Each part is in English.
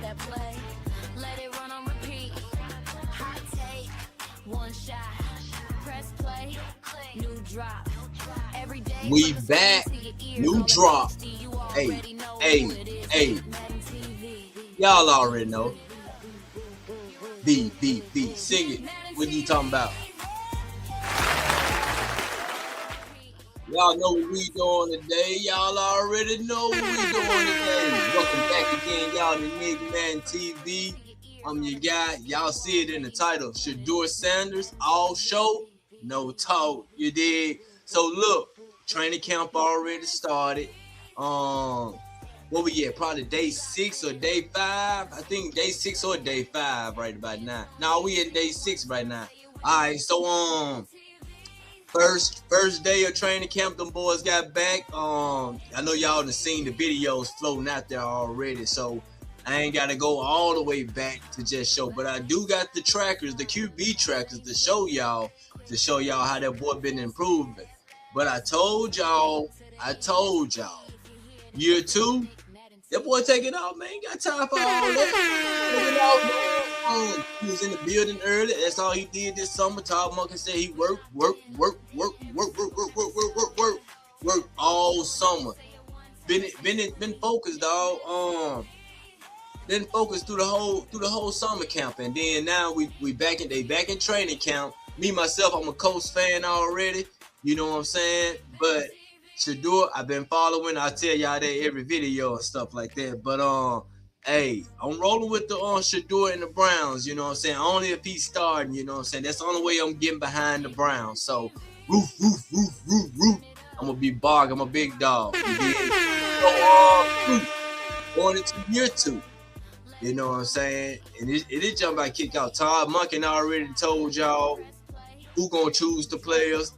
Let it run on repeat. Hot take, one shot. Press play, new drop. Every day We back, new drop. Hey, hey, hey. Y'all already know. B. Sing it. What you talking about? Y'all know what we doing today. Y'all already know what we doing today. Welcome back again, y'all, to Madden TV. I'm your guy. Y'all see it in the title. Shedeur Sanders, all show, no talk. You dig? So look, training camp already started. What we at? Probably day 6 or day 5. I think day 6 or day 5 right about now. No, we in day 6 right now. All right, so first day of training camp, them boys got back. I know y'all done seen the videos floating out there already, so I ain't gotta go all the way back to just show, but I do got the trackers, the QB trackers, to show y'all how that boy been improving. But I told y'all, year 2, that boy taking off, man. Ain't got time for all that. He was in the building early. That's all he did this summer. Todd Monken said he worked all summer. Been focused, dog. Been focused through the whole summer camp, and then now we back in training camp. Me myself, I'm a Colts fan already. You know what I'm saying? But Shedeur, I've been following. I tell y'all that every video and stuff like that. But hey, I'm rolling with the Shedeur and the Browns. You know what I'm saying? Only if he's starting. You know what I'm saying? That's the only way I'm getting behind the Browns. So roof. I'm gonna be Bog. I'm a big dog. You dig? So going into year 2. You know what I'm saying? And it is jump by kick out. Todd Monken already told y'all who gonna choose the players.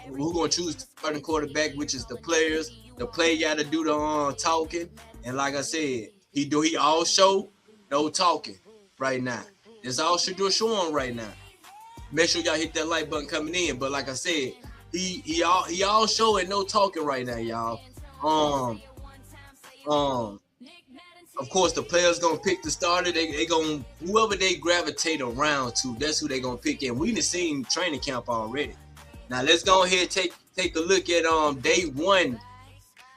Who gonna choose the starting quarterback, which is the players. The player gotta do the talking. And like I said, he all show, no talking right now. That's all Shedeur showing right now. Make sure y'all hit that like button coming in. But like I said, he all show and no talking right now, y'all. Of course, the players gonna pick the starter. They gonna whoever they gravitate around to. That's who they gonna pick. And we done seen training camp already. Now let's go ahead and take a look at day one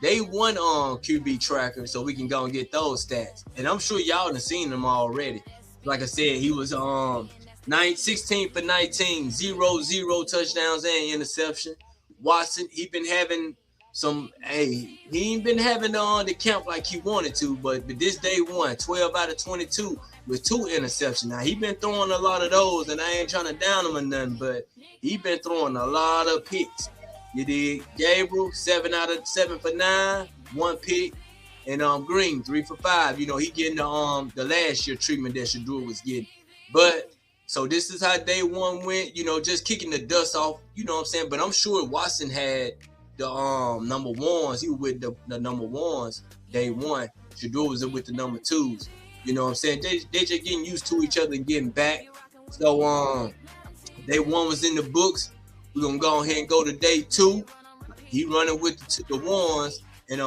QB tracker, so we can go and get those stats. And I'm sure y'all done seen them already. Like I said, he was 16 for 19, 0 touchdowns and interception. Watson, he been having he ain't been having the camp like he wanted to, but this day 1, 12 out of 22 with 2 interceptions. Now he been throwing a lot of those, and I ain't trying to down him or nothing, but he been throwing a lot of picks. You did. Gabriel, 7 for 9, 1 pick, and Green, 3 for 5. You know, he getting the last year treatment that Shedeur was getting. But so this is how day 1 went. You know, just kicking the dust off. You know what I'm saying? But I'm sure Watson had the number 1s. He was with the number 1s day 1. Shedeur was with the number 2s. You know what I'm saying? They just getting used to each other and getting back. So day 1 was in the books. We're gonna go ahead and go to day 2. He running with the 1s, and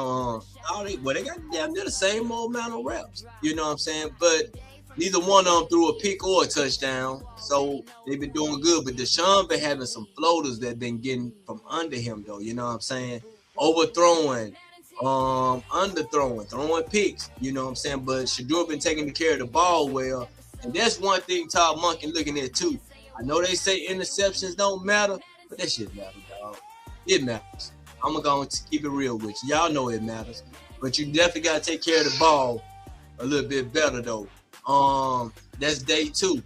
they got damn near the same old amount of reps. You know what I'm saying? But neither one of them threw a pick or a touchdown, so they've been doing good. But Deshaun been having some floaters that been getting from under him, though. You know what I'm saying? Overthrowing, underthrowing, throwing picks. You know what I'm saying? But Shedeur been taking care of the ball well, and that's one thing Todd Monken looking at too. I know they say interceptions don't matter, but that shit matters, dog. It matters. I'm going to keep it real with you. Y'all know it matters, but you definitely got to take care of the ball a little bit better, though. That's day 2.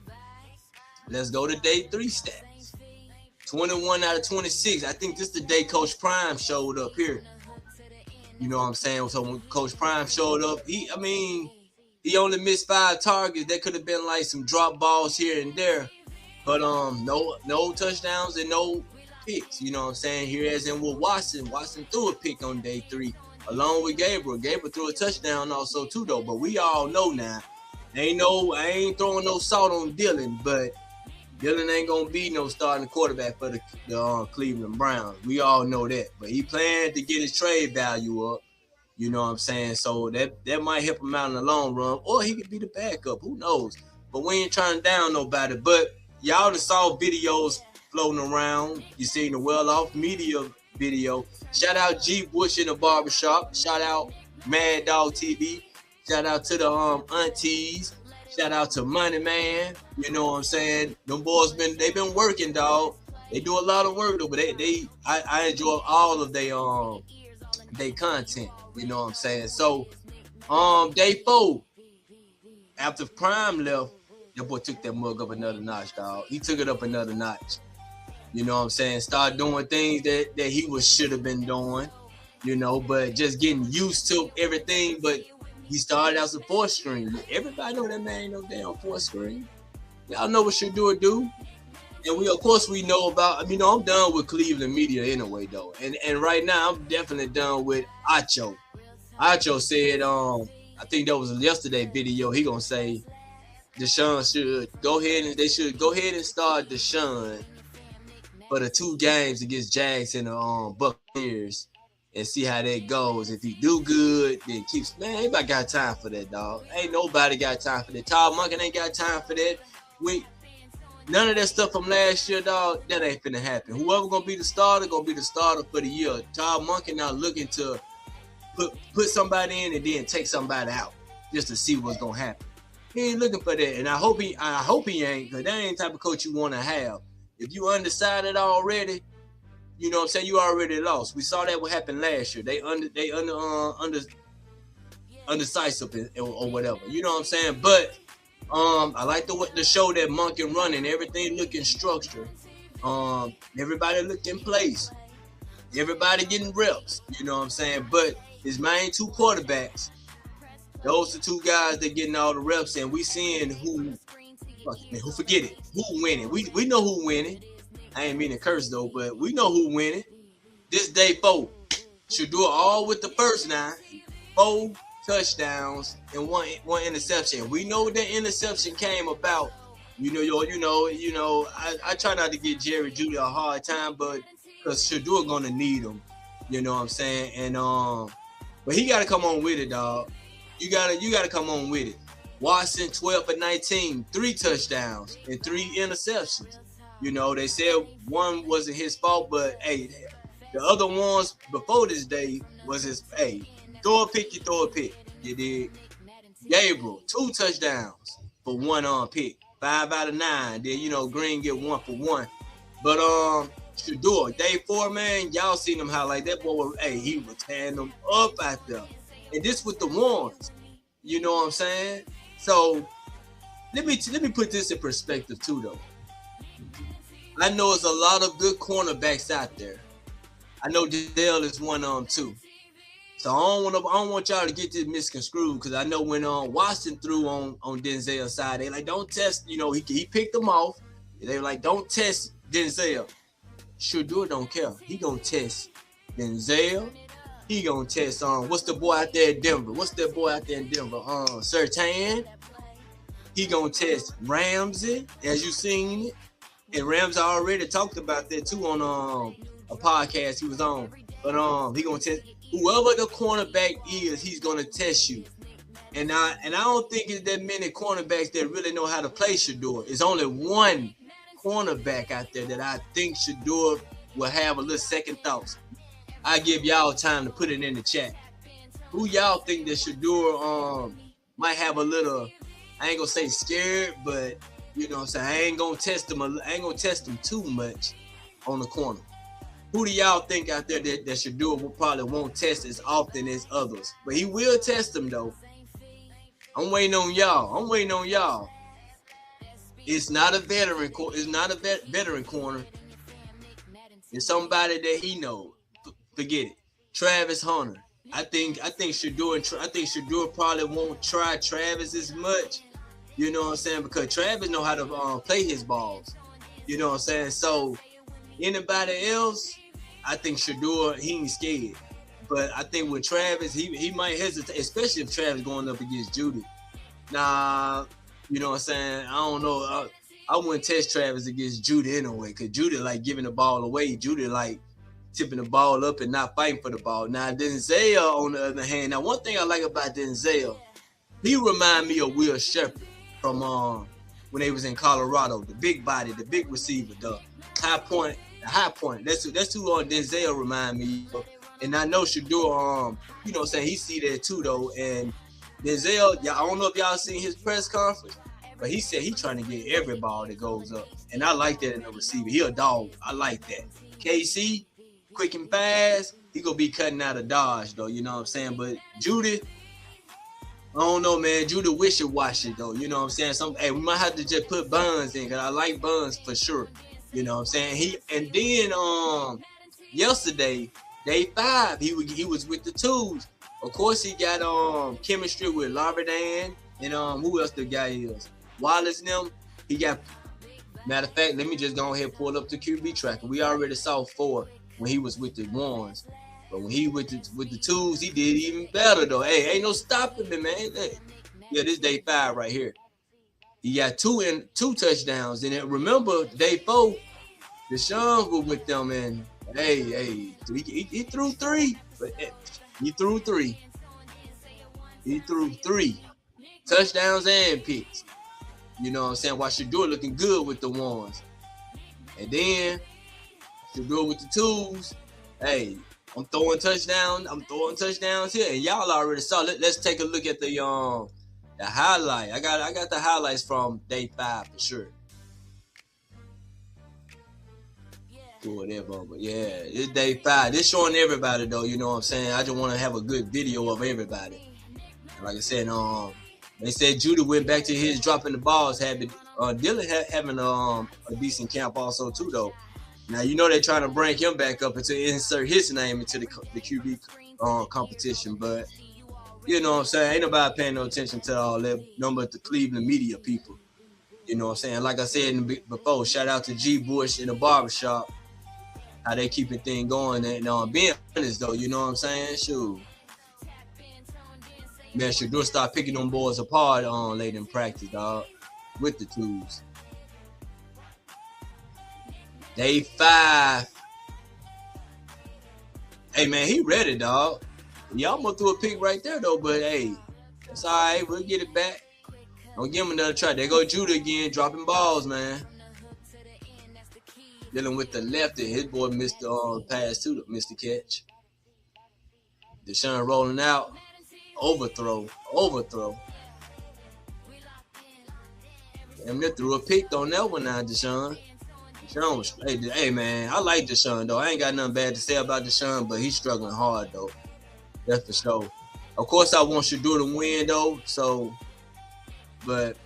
Let's go to day 3 stats. 21 out of 26. I think this is the day Coach Prime showed up here. You know what I'm saying? So when Coach Prime showed up, he only missed 5 targets. That could have been like some drop balls here and there. But no touchdowns and no picks. You know what I'm saying? Here as in with Watson. Watson threw a pick on day 3, along with Gabriel. Gabriel threw a touchdown also too, though. But we all know now. I ain't throwing no salt on Dylan, but Dylan ain't gonna be no starting quarterback for the Cleveland Browns. We all know that. But he planned to get his trade value up. You know what I'm saying? So that might help him out in the long run, or he could be the backup. Who knows? But we ain't trying to down nobody. But y'all done saw videos floating around. You seen the Well Off Media video. Shout out G Bush in the barbershop. Shout out Mad Dog TV. Shout out to the aunties. Shout out to Money Man. You know what I'm saying? Them boys they've been working, dog. They do a lot of work though, but I enjoy all of they content. You know what I'm saying? So day 4, after Prime left, that boy took that mug up another notch, dog. He took it up another notch. You know what I'm saying? Start doing things that he should have been doing, you know, but just getting used to everything. But he started as a 4th string. Everybody know that man ain't no damn 4th string. Y'all know what Shedeur do. And we, of course, we know about, you know, I'm done with Cleveland media anyway, though. And right now, I'm definitely done with Acho. Acho said, I think that was yesterday video, he gonna say Deshaun should go ahead and start Deshaun for the 2 games against Jags and the Buccaneers and see how that goes. If he do good, then keeps, man, anybody got time for that, dog. Ain't nobody got time for that. Todd Monken ain't got time for that. None of that stuff from last year, dog, that ain't finna happen. Whoever gonna be the starter for the year. Todd Monken not looking to put somebody in and then take somebody out just to see what's gonna happen. He ain't looking for that, and I hope he ain't, because that ain't the type of coach you want to have. If you undecided already, you know what I'm saying, you already lost. We saw that what happened last year. They undecisive or whatever. You know what I'm saying? But I like the show that Monken running. Everything looking structured. Everybody look in place. Everybody getting reps. You know what I'm saying? But his main 2 quarterbacks, those are 2 guys that getting all the reps, and we seeing who forget it. Who winning? We know who winning. I ain't mean to curse though, but we know who winning. This day 4, Shedeur all with the first 9, 4 touchdowns and one interception. We know that interception came about. You know. I try not to give Jerry Jeudy a hard time, but because Shedeur gonna need him. You know what I'm saying? And but he gotta come on with it, dog. You gotta come on with it. Watson 12 for 19, 3 touchdowns and 3 interceptions. You know, they said one wasn't his fault, but hey, the other ones before this day was his. Hey, throw a pick, you throw a pick. You did. Gabriel 2 touchdowns for 1 pick, 5 out of 9. Then you know Green get 1 for 1. But Shedeur, day 4, man, y'all seen him highlight that boy. He was tearing them up out there, and this with the ones. You know what I'm saying? So let me put this in perspective too, though. I know there's a lot of good cornerbacks out there. I know Dale is one of them too. So I don't want y'all to get this misconstrued, because I know when Watson threw on Denzel's side, they like, don't test. You know, he picked them off. They were like, don't test Denzel. Shedeur don't care. He gonna test Denzel. He gonna test what's the boy out there in Denver? Surtain. He gonna test Ramsey, as you seen it. And Ramsey already talked about that too on a podcast he was on. But he gonna test whoever the cornerback is. He's gonna test you. And I don't think it's that many cornerbacks that really know how to play Shedeur. It's only one cornerback out there that I think Shedeur will have a little second thoughts. I give y'all time to put it in the chat. Who y'all think that Shedeur might have a little, I ain't gonna say scared, but you know what I'm saying, I ain't gonna test him too much on the corner. Who do y'all think out there that Shedeur probably won't test as often as others? But he will test them though. I'm waiting on y'all. It's not a veteran corner. It's somebody that he knows. Forget it. Travis Hunter. I think Shedeur probably won't try Travis as much. You know what I'm saying? Because Travis know how to play his balls. You know what I'm saying? So anybody else, I think Shedeur, he ain't scared. But I think with Travis, he might hesitate, especially if Travis going up against Jeudy. Nah, you know what I'm saying? I don't know. I wouldn't test Travis against Jeudy anyway, because Jeudy like giving the ball away. Jeudy like tipping the ball up and not fighting for the ball. Now Denzel, on the other hand, now one thing I like about Denzel, he remind me of Will Shepherd from when they was in Colorado, the big body, the big receiver, the high point, That's who Denzel remind me of. And I know Shedeur, you know what I'm saying, he see that too though. And Denzel, I don't know if y'all seen his press conference, but he said he trying to get every ball that goes up. And I like that in a receiver. He a dog. I like that. KC, quick and fast, he gonna be cutting out of dodge though, you know what I'm saying? But Judy, I don't know, man. Judy wishy-washy though, you know what I'm saying? We might have to just put Buns in, because I like Buns for sure. You know what I'm saying? Yesterday, day 5, he was with the twos. Of course, he got chemistry with Larvadan and who else the guy is? Wallace and them. He got, matter of fact, let me just go ahead and pull up the QB tracker. We already saw 4 when he was with the ones. But when he with the twos, he did even better though. Hey, ain't no stopping him, man. Hey. Yeah, this day 5 right here. He got 2 touchdowns. And then remember, day 4, Deshaun was with them, and he threw 3. But he threw 3. He threw 3 touchdowns and picks. You know what I'm saying? While Shedeur looking good with the ones. And then Shedeur with the twos. Hey, I'm throwing touchdowns here. And y'all already saw. Let's take a look at the highlight. I got the highlights from day 5 for sure. Whatever, but yeah, it's day 5. This showing everybody though, you know what I'm saying? I just want to have a good video of everybody. Like I said, they said Judy went back to his dropping the balls habit. Dylan having a decent camp also too though. Now you know they're trying to bring him back up and to insert his name into the QB competition, but you know what I'm saying? Ain't nobody paying no attention to all that, no but the Cleveland media people. You know what I'm saying? Like I said before, shout out to G. Bush in the barbershop. How they keeping things going, and being honest though, you know what I'm saying? Shoot, man, Shedeur start picking them boys apart late in practice, dog, with the twos. Day 5. Hey man, he ready, dog. He almost threw a pick right there though, but hey, that's all right. We'll get it back. Don't give him another try. There go Judah again, dropping balls, man. Dealing with the lefty. His boy missed the pass too, missed the catch. Deshaun rolling out. Overthrow. Damn, they threw a pick on that one now, Deshaun. Deshaun was, hey man, I like Deshaun though. I ain't got nothing bad to say about Deshaun, but he's struggling hard though. That's for sure. Of course, I want Shedeur to win though, but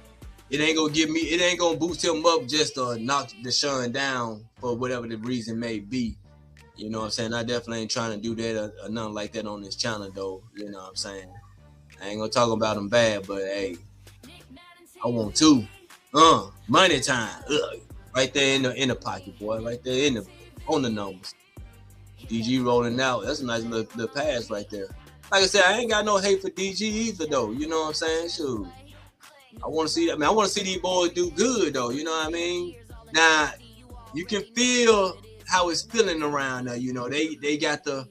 it ain't gonna boost him up just to knock Deshaun down for whatever the reason may be. You know what I'm saying? I definitely ain't trying to do that or nothing like that on this channel though. You know what I'm saying? I ain't gonna talk about him bad, but hey, I want to. Money time. Right there in the pocket, boy. Right there on the numbers. DG rolling out. That's a nice little pass right there. Like I said, I ain't got no hate for DG either though. You know what I'm saying? Shoot. I want to see. I want to see these boys do good, though. You know what I mean? Now, you can feel how it's feeling around there. You know, they got the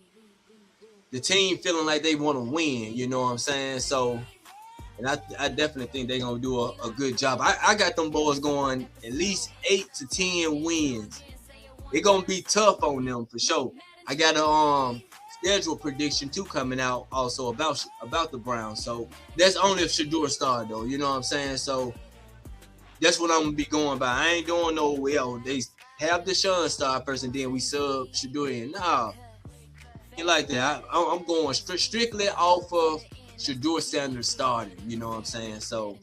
team feeling like they want to win. You know what I'm saying? So, and I definitely think they're gonna do a good job. I got them boys going at least 8 to 10 wins. It's gonna be tough on them for sure. I got a schedule prediction too coming out also about the Browns. So that's only if Shedeur started though. You know what I'm saying? So that's what I'm gonna be going by. I ain't doing no they have Deshaun start first and then we sub Shedeur in. Nah, ain't like that. I'm going strictly off of Shedeur Sanders starting. You know what I'm saying? So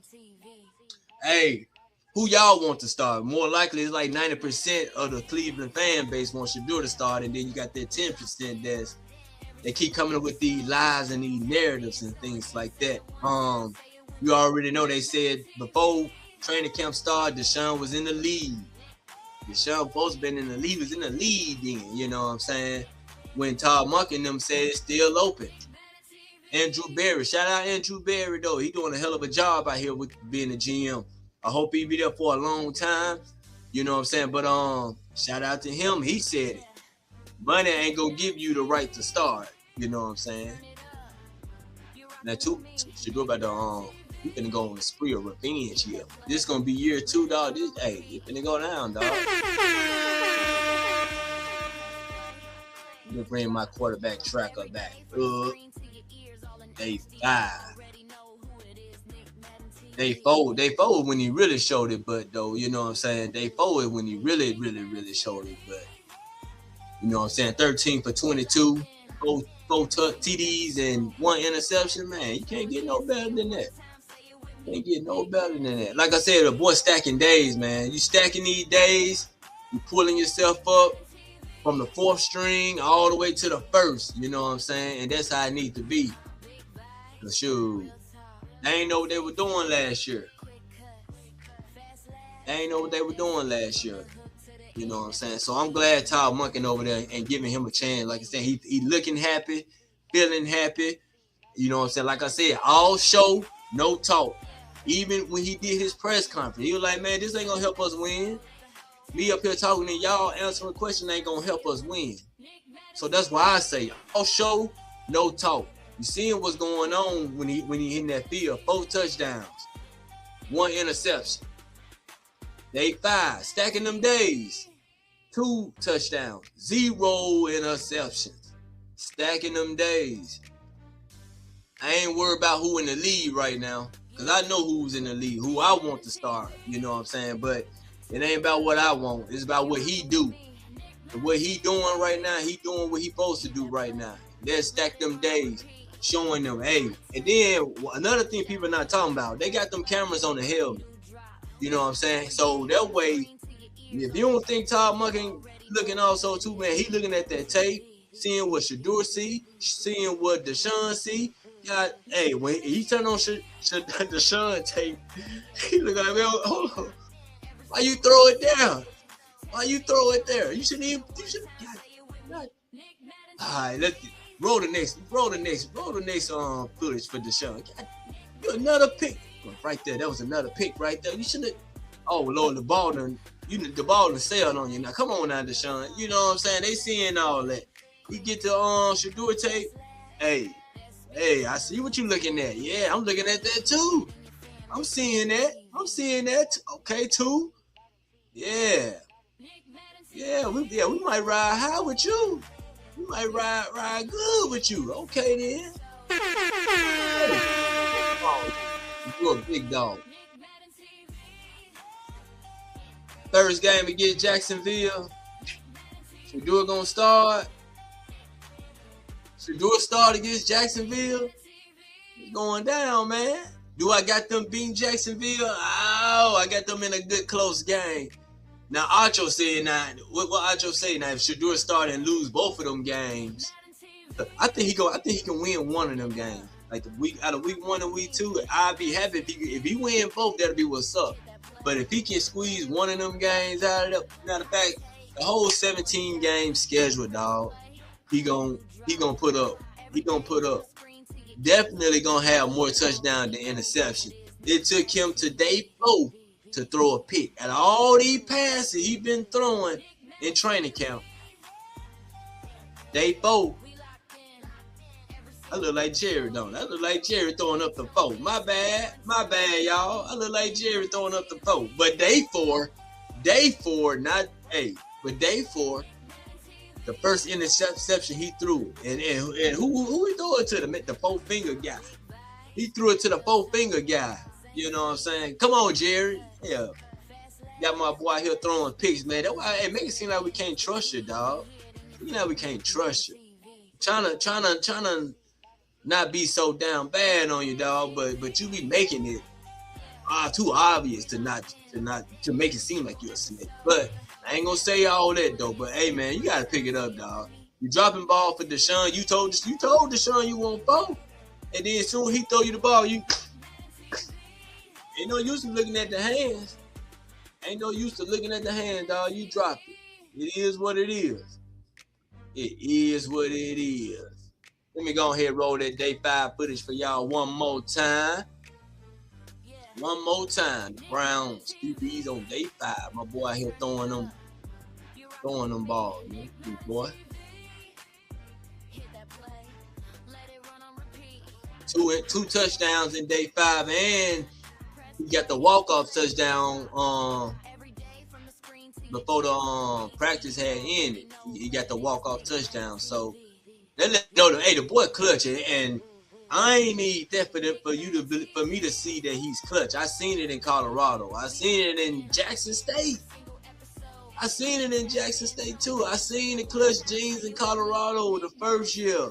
hey, who y'all want to start? More likely it's like 90% of the Cleveland fan base wants Shedeur to start, and then you got that 10% they keep coming up with these lies and these narratives and things like that. You already know they said before training camp started, Deshaun was in the lead. Deshaun supposed to been in the lead, was in the lead then, you know what I'm saying? When Todd Monk and them said it's still open. Andrew Berry, shout out Andrew Berry though. He doing a hell of a job out here with being a GM. I hope he be there for a long time. You know what I'm saying? But shout out to him. He said it. Money ain't gonna give you the right to start. You know what I'm saying? Now, Shedeur about to we finna go on a spree of revenge here. This gonna be year 2, dog. Hey, it finna go down, dog. Let me bring my quarterback tracker back. Day 5. Day 4 when he really showed it, but though, you know what I'm saying? Day 4 is when he really showed it, but you know what I'm saying? 13 for 22, four TDs and 1 interception, man. You can't get no better than that. Can't get no better than that. Like I said, the boy stacking days, man. You stacking these days, you pulling yourself up from the 4th string all the way to the 1st. You know what I'm saying? And that's how it needs to be. Cause shoot, they ain't know what they were doing last year. You know what I'm saying? So I'm glad Todd Monken over there and giving him a chance. Like I said, he looking happy, feeling happy. You know what I'm saying? Like I said, all show, no talk. Even when he did his press conference, he was like, man, this ain't gonna help us win. Me up here talking to y'all answering questions ain't gonna help us win. So that's why I say all show, no talk. You seeing what's going on when he in that field. 4 touchdowns, 1 interception. Day 5, stacking them days. 2 touchdowns, 0 interceptions. Stacking them days. I ain't worried about who in the league right now, because I know who's in the league, who I want to start. You know what I'm saying? But it ain't about what I want. It's about what he do. And what he doing right now, he doing what he supposed to do right now. Let's stack them days, showing them, hey. And then another thing people are not talking about, they got them cameras on the helmet. You know what I'm saying? So that way, if you don't think Todd Monken looking also too, man, he looking at that tape, seeing what Shedeur see, seeing what Deshaun see. God, hey, when he turned on Deshaun tape, he look like, man, hold on. Why you throw it down? Why you throw it there? You shouldn't even. God. All right, let's roll the next footage for Deshaun. God, another pick right there. That was another pick right there. You shouldn't. Oh Lord, the ball done sailed on you. Now come on now, Deshaun. You know what I'm saying? They seeing all that. We get to Shedeur tape. Hey, I see what you looking at. Yeah, I'm looking at that too. I'm seeing that. Okay, too. Yeah, we might ride high with you. We might ride good with you. Okay then. You're a big dog. First game against Jacksonville. Shedeur gonna start. Shedeur start against Jacksonville. It's going down, man. Do I got them beating Jacksonville? Oh, I got them in a good close game. Now Acho said what Acho say now? If Shedeur start and lose both of them games, I think he can win one of them games. Like out of week 1 and week 2, I'd be happy if he win both. That'll be what's up. But if he can squeeze one of them games out of matter of fact, the whole 17 game schedule, dog, he gonna put up. Definitely gonna have more touchdown than interception. It took him to day 4 to throw a pick. Out of all these passes he been throwing in training camp, day 4. I look like Jerry, don't I? I look like Jerry throwing up the 4. My bad, y'all. I look like Jerry throwing up the 4. But day 4, but day 4, the first interception he threw, and who he threw it to? The 4-finger guy. He threw it to the 4-finger guy. You know what I'm saying? Come on, Jerry. Yeah. Got my boy here throwing picks, man. That's why it make it seem like we can't trust you, dog. You know we can't trust you. Trying to not be so down bad on you, dog, but you be making it too obvious to make it seem like you're a snake. But I ain't gonna say all that though. But hey, man, you gotta pick it up, dog. You dropping ball for Deshaun. You told Deshaun you want 4, and then soon he throw you the ball. You ain't no use to looking at the hands. Dog. You dropped it. It is what it is. Let me go ahead and roll that day 5 footage for y'all one more time. The Browns QBs on day 5. My boy out here throwing them balls, man. Good boy. two touchdowns in day 5, and he got the walk-off touchdown before the practice had ended. He got the walk-off touchdown. So they let you know, hey, the boy clutch, and I ain't need that for me to see that he's clutch. I seen it in Colorado. I seen it in Jackson State. I seen it in Jackson State too. I seen the clutch jeans in Colorado the first year.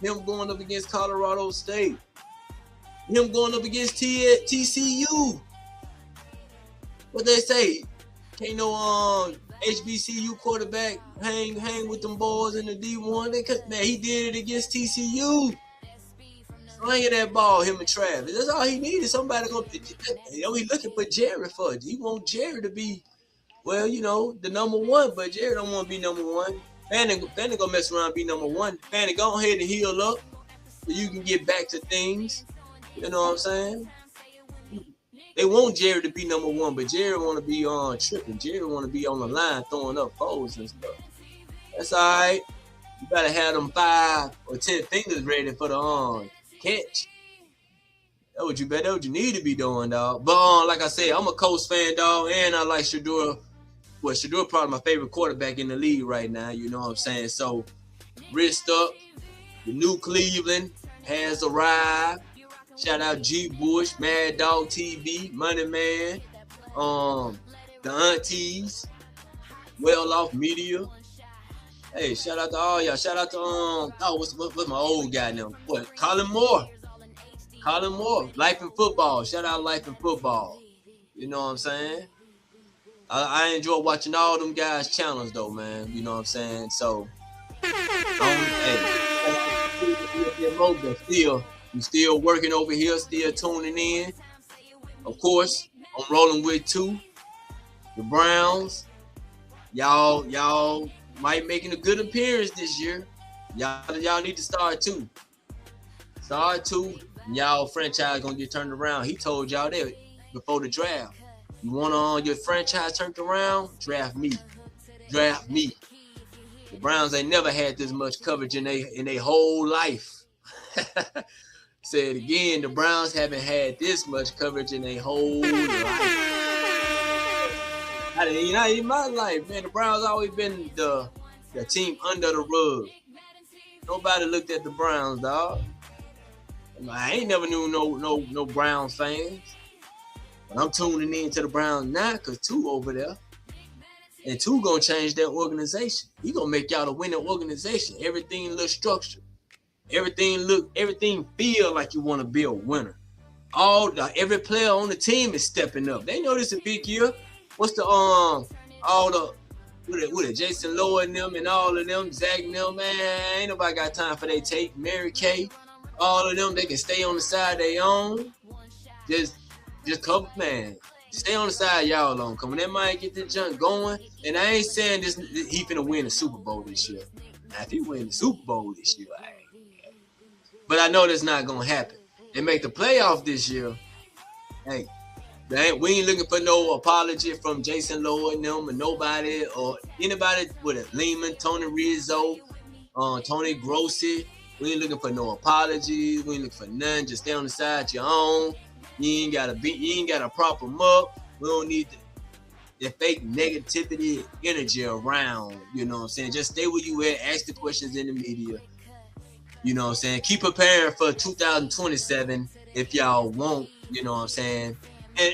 Him going up against Colorado State. Him going up against TCU. What they say? Can't no HBCU quarterback hang with them boys in the D1. Man, he did it against TCU. Slinging that ball, him and Travis. That's all he needed. Somebody gonna, he looking for Jerry for it. He want Jerry to be, well, the number one, but Jerry don't want to be number one. Fanning gonna mess around and be number one. Fanning, go ahead and heal up so you can get back to things. You know what I'm saying? They want Jerry to be number one, but Jerry want to be tripping. Jerry want to be on the line throwing up foes and stuff. That's all right. You better have them 5 or 10 fingers ready for the catch. That's what you need to be doing, dog. But like I said, I'm a Colts fan, dog, and I like Shedeur. Well, Shedeur probably my favorite quarterback in the league right now. You know what I'm saying? So, wrist up. The new Cleveland has arrived. Shout out G Bush, Mad Dog TV, Money Man, the aunties, Well Off Media. Hey, shout out to all y'all. Shout out to what's my old guy now? What? Colin Moore. Life in Football. Shout out Life in Football. You know what I'm saying? I enjoy watching all them guys' channels though, man. You know what I'm saying? So, I'm still working over here, still tuning in. Of course, I'm rolling with 2. The Browns. Y'all might making a good appearance this year. Y'all need to start 2. Y'all franchise gonna get turned around. He told y'all that before the draft. You want your franchise turned around? Draft me. The Browns ain't never had this much coverage in their whole life. Say it again, the Browns haven't had this much coverage in their whole life. Not in my life, man. The Browns always been the team under the rug. Nobody looked at the Browns, dog. I ain't never knew no Browns fans. But I'm tuning in to the Browns now because 2 over there. And 2 gonna change their organization. He gonna make y'all a winning organization. Everything look structured. Everything feel like you want to be a winner. Every player on the team is stepping up. They know this is a big year. What's the Jason Lowe and them and all of them, Zach and them, man, ain't nobody got time for their tape. Mary Kay, all of them, they can stay on the side they own. Just come, man. Stay on the side y'all on. Come when that might get the junk going. And I ain't saying he finna win the Super Bowl this year. Now, if he win the Super Bowl this year, but I know that's not gonna happen. They make the playoff this year. Hey, we ain't looking for no apology from Jason Lowe and them, and nobody or anybody with a Lehman, Tony Rizzo, Tony Grossi. We ain't looking for no apologies. We ain't looking for none. Just stay on the side your own. You ain't gotta prop them up. We don't need the fake negativity energy around. You know what I'm saying? Just stay where you at. Ask the questions in the media. You know what I'm saying? Keep preparing for 2027 if y'all want. You know what I'm saying?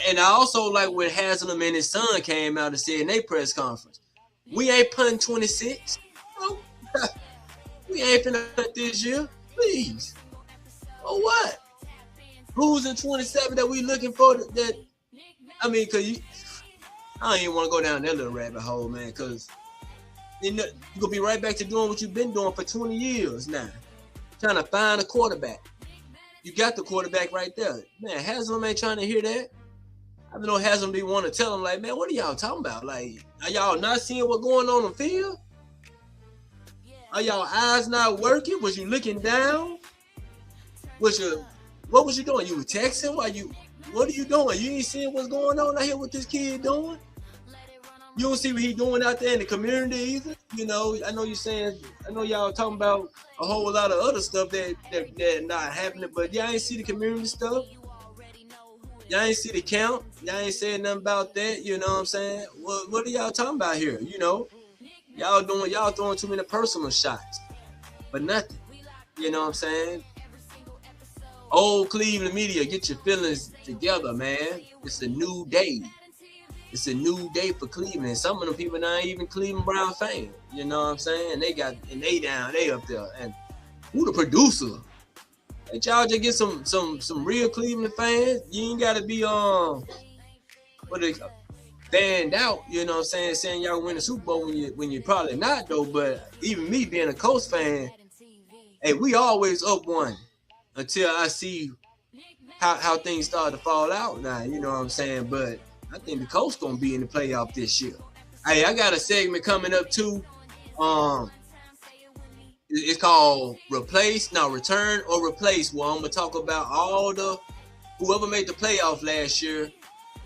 And I also like when Haslam and his son came out and said in their press conference, we ain't punting 26. No. We ain't finna punt this year. Please. Oh, what? Who's in 27 that we looking for that? I mean, because I don't even want to go down that little rabbit hole, man, because you're going to be right back to doing what you've been doing for 20 years now. Trying to find a quarterback. You got the quarterback right there. Man, Haslam ain't trying to hear that. I know Haslam be want to tell him, like, man, what are y'all talking about? Like, are y'all not seeing what's going on the field? Are y'all eyes not working? Was you looking down? What was you doing? You were texting? What are you doing? You ain't seeing what's going on out here with this kid doing? You don't see what he doing out there in the community either. You know, I know you're saying, I know y'all talking about a whole lot of other stuff that not happening, but y'all ain't see the community stuff. Y'all ain't see the count. Y'all ain't saying nothing about that. You know what I'm saying? What are y'all talking about here? You know, y'all throwing too many personal shots, but nothing. You know what I'm saying? Old Cleveland media, get your feelings together, man. It's a new day. It's a new day for Cleveland. Some of them people not even Cleveland Brown fans. You know what I'm saying? They up there. And who the producer? Hey, y'all just get some real Cleveland fans. You ain't gotta be what they banned out, you know what I'm saying y'all win the Super Bowl when you probably not though. But even me being a Colts fan, hey, we always up one until I see how things start to fall out now, you know what I'm saying? But I think the Colts gonna be in the playoff this year. Hey, I got a segment coming up too. It's called Return or Replace. Well, I'm gonna talk about all the whoever made the playoff last year.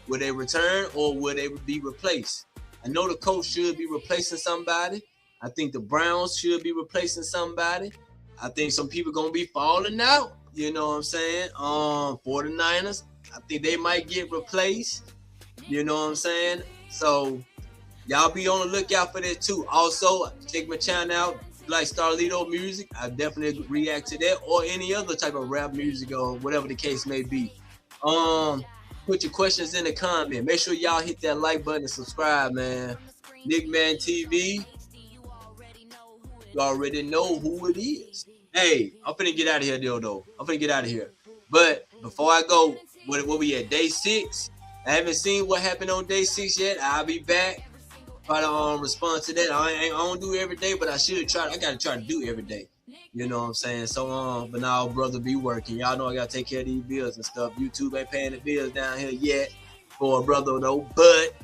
Will they return or will they be replaced? I know the Colts should be replacing somebody. I think the Browns should be replacing somebody. I think some people gonna be falling out. You know what I'm saying? 49ers, I think they might get replaced. You know what I'm saying? So y'all be on the lookout for that too. Also, check my channel out, like Starlito music. I definitely react to that or any other type of rap music or whatever the case may be. Put your questions in the comment. Make sure y'all hit that like button and subscribe, man. Nick Man TV. You already know who it is. Hey, I'm finna get out of here, though. I'm finna get out of here. But before I go, what we at day 6? I haven't seen what happened on day 6 yet. I'll be back. Try to respond to that. I don't do it every day, but I should try. I gotta try to do it every day. You know what I'm saying? So but now brother be working. Y'all know I gotta take care of these bills and stuff. YouTube ain't paying the bills down here yet for a brother though, but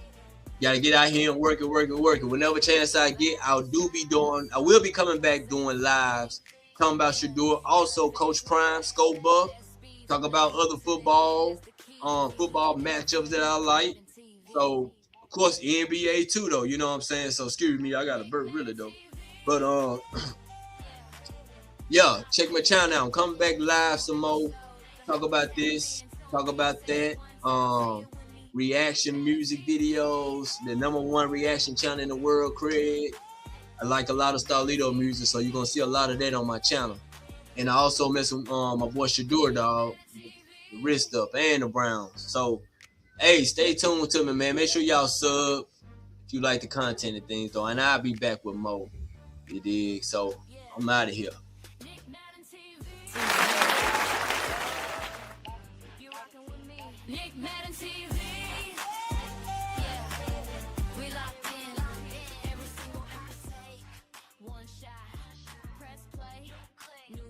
gotta get out here and work it. Whenever chance I get, I will be coming back doing lives, talking about Shedeur, also Coach Prime, Scope Buff, talk about other football matchups that I like. So of course NBA too though, you know what I'm saying? So excuse me, I got a burp really though. But yeah, check my channel out. I'm coming back live some more. Talk about this, talk about that. Reaction music videos, the #1 reaction channel in the world, Craig. I like a lot of Starlito music, so you're gonna see a lot of that on my channel. And I also mess with my boy Shedeur, dog, the wrist stuff and the Browns. So hey, stay tuned to me, man. Make sure y'all sub if you like the content and things though. And I'll be back with more. You dig? So I'm out of here. Nick Madden TV.